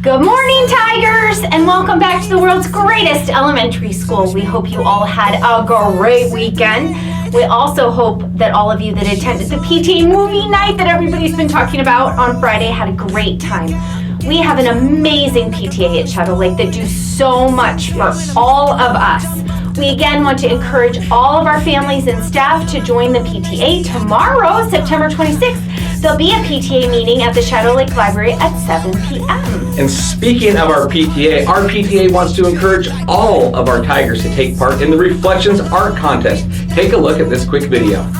Good morning, Tigers, and welcome back to the world's greatest elementary school. We hope you all had a great weekend. We also hope that all of you that attended the PTA movie night that everybody's been talking about on Friday had a great time. We have an amazing PTA at Shadow Lake that do so much for all of us. We again want to encourage all of our families and staff to join the PTA tomorrow, September 26th. There'll be a PTA meeting at the Shadow Lake Library at 7 p.m. And speaking of our PTA wants to encourage all of our Tigers to take part in the Reflections Art Contest. Take a look at this quick video.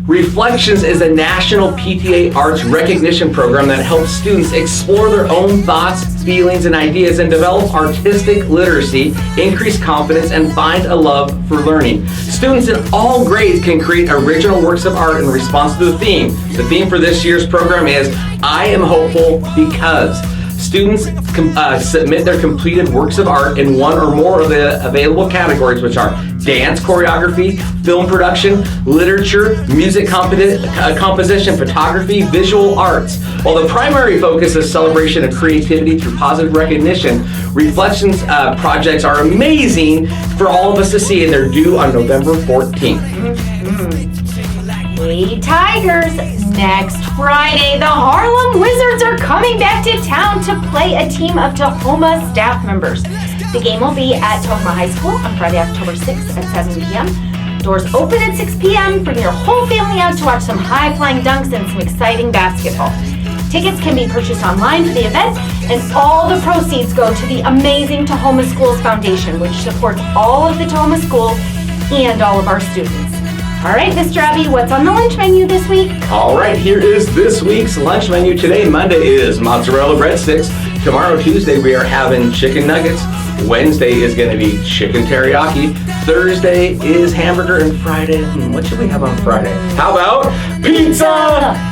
Reflections is a national PTA arts recognition program that helps students explore their own thoughts, feelings, and ideas and develop artistic literacy, increase confidence, and find a love for learning. Students in all grades can create original works of art in response to the theme. The theme for this year's program is I Am Hopeful Because. Students submit their completed works of art in one or more of the available categories, which are dance choreography, film production, literature, music composition, photography, visual arts. While the primary focus is celebration of creativity through positive recognition, Reflections projects are amazing for all of us to see, and they're due on November 14th. Hey, Tigers! Next Friday, the Harlem Wizards are coming back to town to play a team of Tahoma staff members. The game will be at Tahoma High School on Friday, October 6th at 7 p.m. Doors open at 6 p.m. Bring your whole family out to watch some high-flying dunks and some exciting basketball. Tickets can be purchased online for the event, and all the proceeds go to the amazing Tahoma Schools Foundation, which supports all of the Tahoma schools and all of our students. All right, Mr. Abby, what's on the lunch menu this week? All right, here is this week's lunch menu. Today, Monday, is mozzarella breadsticks. Tomorrow, Tuesday, we are having chicken nuggets. Wednesday is going to be chicken teriyaki. Thursday is hamburger, and Friday, what should we have on Friday? How about pizza?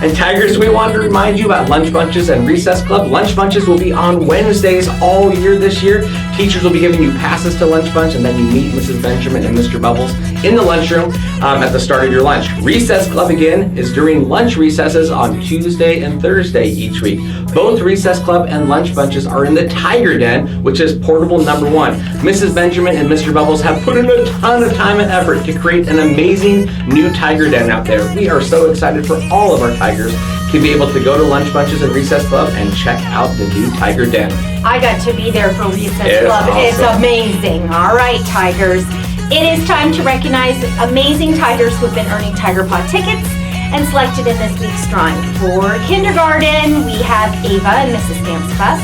And Tigers, we want to remind you about Lunch Bunches and Recess Club. Lunch Bunches will be on Wednesdays all year this year. Teachers will be giving you passes to Lunch Bunch, and then you meet Mrs. Benjamin and Mr. Bubbles in the lunchroom at the start of your lunch. Recess Club, again, is during lunch recesses on Tuesday and Thursday each week. Both Recess Club and Lunch Bunches are in the Tiger Den, which is portable number 1. Mrs. Benjamin and Mr. Bubbles have put in a ton of time and effort to create an amazing new Tiger Den out there. We are so excited for all of our Tigers to be able to go to Lunch Bunches and Recess Club and check out the new Tiger Den. I got to be there for Recess Club. Awesome. It's amazing. All right, Tigers. It is time to recognize amazing Tigers who've been earning Tiger Paw tickets and selected in this week's drawing. For kindergarten, we have Ava and Mrs. Stamp's class,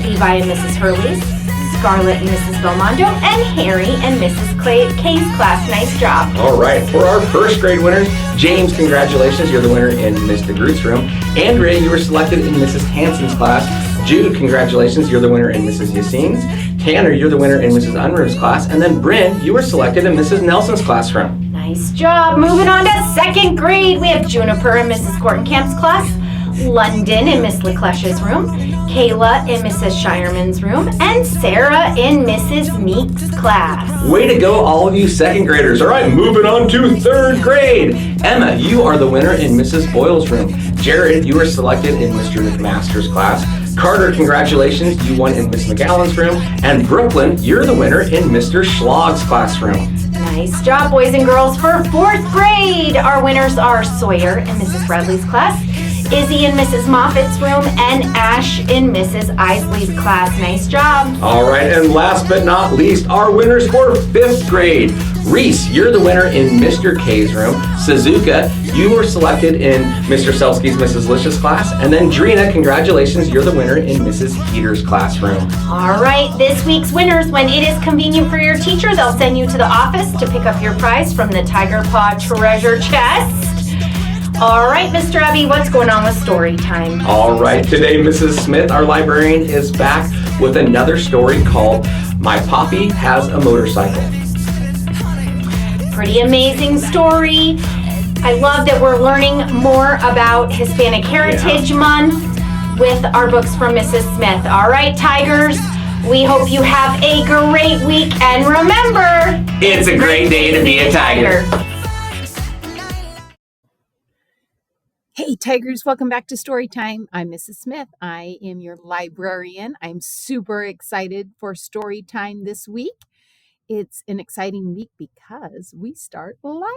Levi and Mrs. Hurley's, Scarlett and Mrs. Belmondo, and Harry and Mrs. Kay's class. Nice job. All right, for our first grade winners, James, congratulations, you're the winner in Mr. Groot's room. Andrea, you were selected in Mrs. Hanson's class. Jude, congratulations, you're the winner in Mrs. Yassine's. Tanner, you're the winner in Mrs. Unruh's class. And then Bryn, you were selected in Mrs. Nelson's classroom. Nice job. Moving on to second grade, we have Juniper in Mrs. Kortenkamp's class, London in Miss LeClesh's room, Kayla in Mrs. Shireman's room, and Sarah in Mrs. Meek's class. Way to go, all of you second graders. All right, moving on to third grade. Emma, you are the winner in Mrs. Boyle's room. Jared, you were selected in Mr. McMaster's class. Carter, congratulations, you won in Miss McGowan's room. And Brooklyn, you're the winner in Mr. Schlog's classroom. Nice job, boys and girls. For fourth grade, our winners are Sawyer in Mrs. Bradley's class, Izzy in Mrs. Moffat's room, and Ash in Mrs. Isley's class. Nice job. All right, and last but not least, our winners for fifth grade. Reese, you're the winner in Mr. K's room. Suzuka, you were selected in Mr. Selsky's Mrs. Licious class. And then Drina, congratulations, you're the winner in Mrs. Peters' classroom. All right, this week's winners, when it is convenient for your teacher, they'll send you to the office to pick up your prize from the Tiger Paw treasure chest. All right, Mr. Abbey, what's going on with story time? All right, today Mrs. Smith, our librarian, is back with another story called My Poppy Has a Motorcycle. Pretty amazing story. I love that we're learning more about Hispanic Heritage Month with our books from Mrs. Smith. All right, Tigers, we hope you have a great week. And remember, it's a great day to be a Tiger. Hey Tigers, welcome back to Storytime. I'm Mrs. Smith. I am your librarian. I'm super excited for Storytime this week. It's an exciting week because we start library.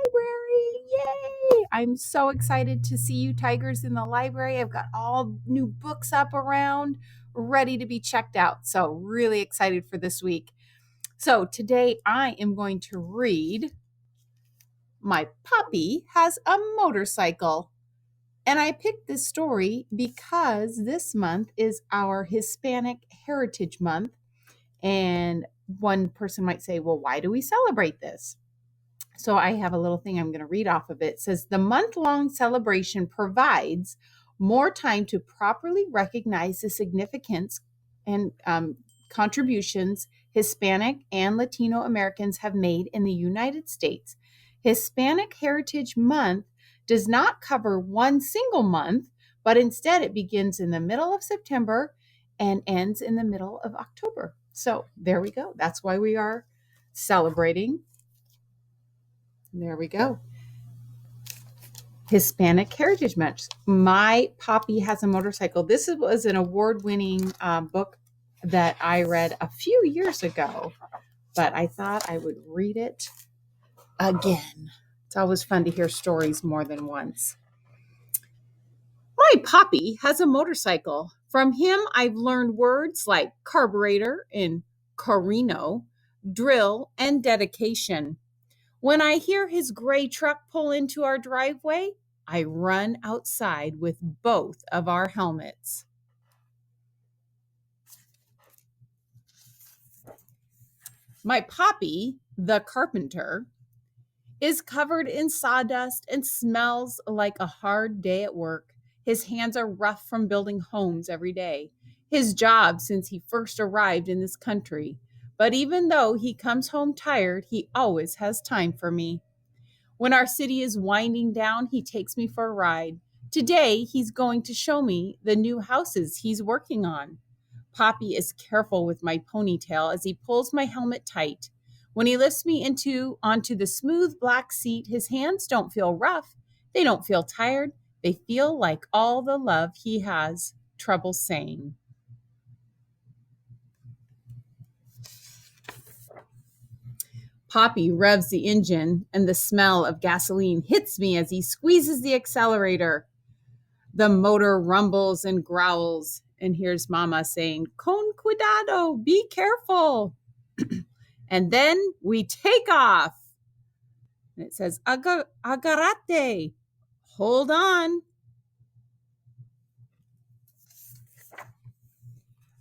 Yay! I'm so excited to see you Tigers in the library. I've got all new books up around, ready to be checked out. So really excited for this week. So today I am going to read My Poppy Has a Motorcycle. And I picked this story because this month is our Hispanic Heritage Month. And one person might say, well, why do we celebrate this? So I have a little thing I'm going to read off of it. It says, the month-long celebration provides more time to properly recognize the significance and contributions Hispanic and Latino Americans have made in the United States. Hispanic Heritage Month does not cover one single month, but instead it begins in the middle of September and ends in the middle of October. So there we go. That's why we are celebrating. There we go. Hispanic Heritage Month. My Poppy Has a Motorcycle. This was an award-winning book that I read a few years ago, but I thought I would read it again. It's always fun to hear stories more than once. My Poppy has a motorcycle. From him, I've learned words like carburetor and carino, drill, and dedication. When I hear his gray truck pull into our driveway, I run outside with both of our helmets. My Poppy, the carpenter, is covered in sawdust and smells like a hard day at work. His hands are rough from building homes every day. His job since he first arrived in this country. But even though he comes home tired, he always has time for me. When our city is winding down, he takes me for a ride. Today, he's going to show me the new houses he's working on. Poppy is careful with my ponytail as he pulls my helmet tight. When he lifts me onto the smooth black seat, his hands don't feel rough. They don't feel tired. They feel like all the love he has trouble saying. Poppy revs the engine, and the smell of gasoline hits me as he squeezes the accelerator. The motor rumbles and growls, and here's Mama saying, "Con cuidado, be careful." And then we take off. And it says, agarrate, hold on.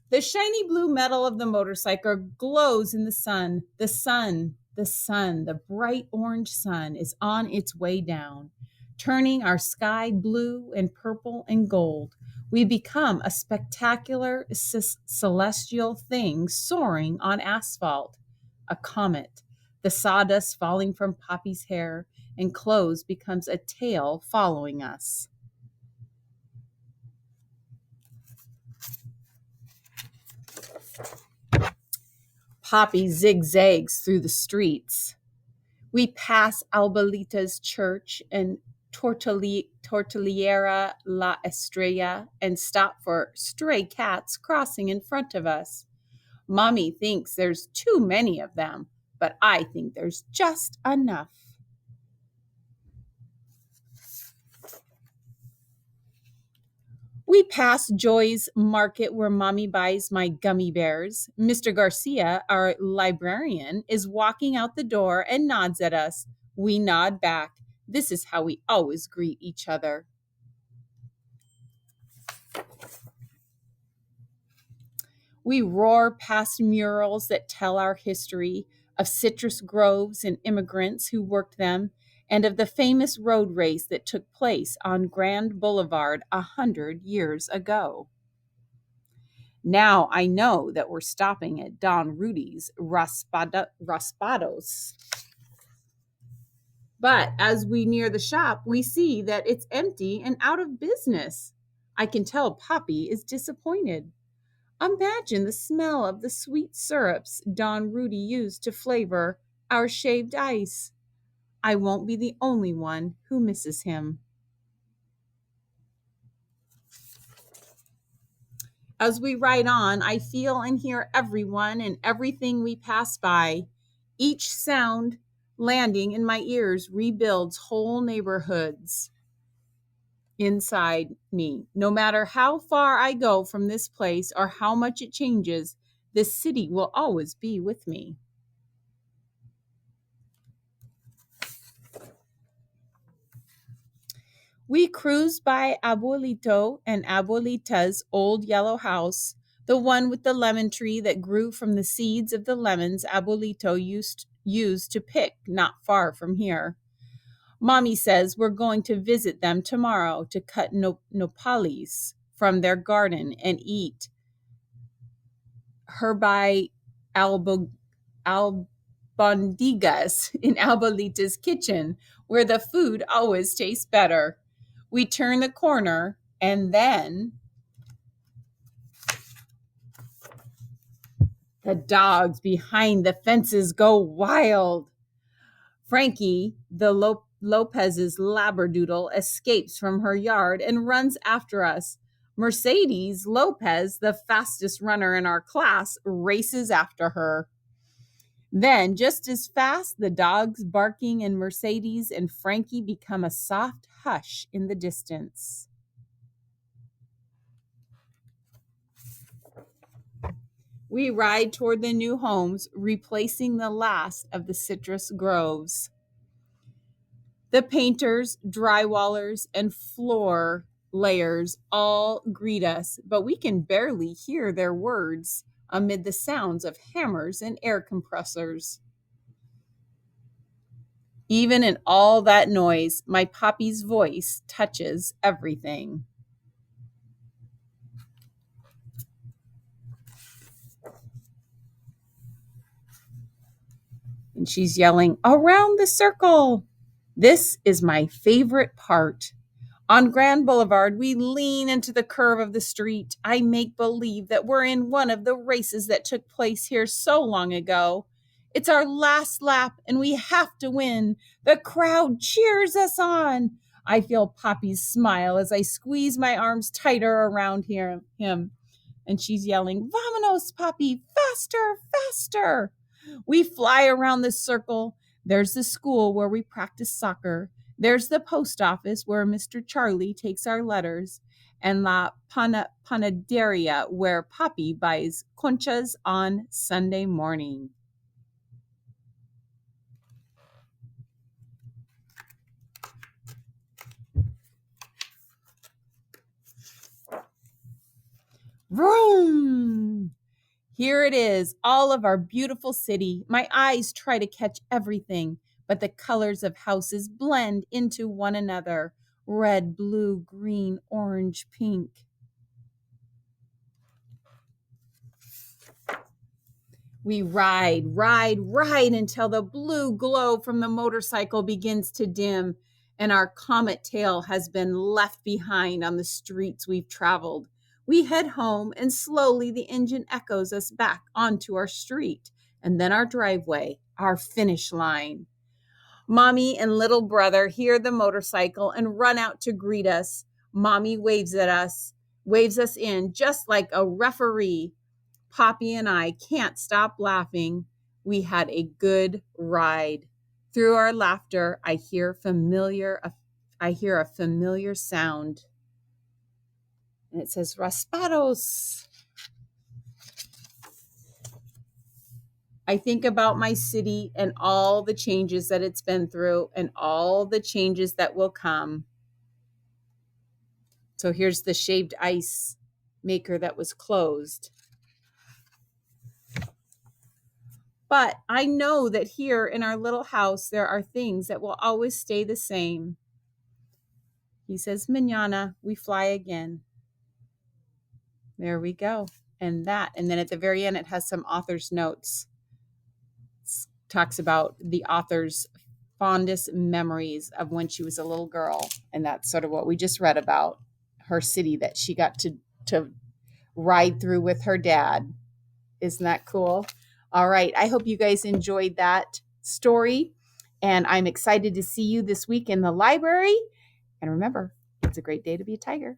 The shiny blue metal of the motorcycle glows in the sun. The bright orange sun is on its way down, turning our sky blue and purple and gold. We become a spectacular celestial thing soaring on asphalt. A comet. The sawdust falling from Poppy's hair and clothes becomes a tail following us. Poppy zigzags through the streets. We pass Albalita's church and Tortillera La Estrella and stop for stray cats crossing in front of us. Mommy thinks there's too many of them, but I think there's just enough. We pass Joy's Market where Mommy buys my gummy bears. Mr. Garcia, our librarian, is walking out the door and nods at us. We nod back. This is how we always greet each other. We roar past murals that tell our history of citrus groves and immigrants who worked them, and of the famous road race that took place on Grand Boulevard 100 years ago. Now I know that we're stopping at Don Rudy's Raspados. But as we near the shop, we see that it's empty and out of business. I can tell Poppy is disappointed. Imagine the smell of the sweet syrups Don Rudy used to flavor our shaved ice. I won't be the only one who misses him. As we ride on, I feel and hear everyone and everything we pass by. Each sound landing in my ears rebuilds whole neighborhoods inside me. No matter how far I go from this place or how much it changes, this city will always be with me. We cruise by Abuelito and Abuelita's old yellow house, the one with the lemon tree that grew from the seeds of the lemons Abuelito used to pick not far from here. Mommy says we're going to visit them tomorrow to cut nopales from their garden and eat herby albondigas in Abuelita's kitchen, where the food always tastes better. We turn the corner and then the dogs behind the fences go wild. Frankie, the Lopez's labradoodle, escapes from her yard and runs after us. Mercedes Lopez, the fastest runner in our class, races after her. Then, just as fast, the dogs barking and Mercedes and Frankie become a soft hush in the distance. We ride toward the new homes, replacing the last of the citrus groves. The painters, drywallers, and floor layers all greet us, but we can barely hear their words amid the sounds of hammers and air compressors. Even in all that noise, my Poppy's voice touches everything. And she's yelling, "Around the circle!" This is my favorite part. On Grand Boulevard, we lean into the curve of the street. I make believe that we're in one of the races that took place here so long ago. It's our last lap, and we have to win. The crowd cheers us on. I feel Poppy's smile as I squeeze my arms tighter around him. And she's yelling, "Vamonos, Poppy, faster, faster." We fly around the circle. There's the school where we practice soccer. There's the post office where Mr. Charlie takes our letters, and La Panaderia where Poppy buys conchas on Sunday morning. Vroom! Here it is, all of our beautiful city. My eyes try to catch everything, but the colors of houses blend into one another. Red, blue, green, orange, pink. We ride until the blue glow from the motorcycle begins to dim, and our comet tail has been left behind on the streets we've traveled. We head home, and slowly the engine echoes us back onto our street, and then our driveway, our finish line. Mommy and little brother hear the motorcycle and run out to greet us. Mommy waves us in just like a referee. Poppy and I can't stop laughing. We had a good ride. Through our laughter, I hear a familiar sound. And it says Raspados. I think about my city and all the changes that it's been through and all the changes that will come. So here's the shaved ice maker that was closed. But I know that here in our little house, there are things that will always stay the same. He says, Mañana, we fly again. There we go. And then at the very end, it has some author's notes. It talks about the author's fondest memories of when she was a little girl. And that's sort of what we just read about, her city that she got to ride through with her dad. Isn't that cool? All right. I hope you guys enjoyed that story. And I'm excited to see you this week in the library. And remember, it's a great day to be a tiger.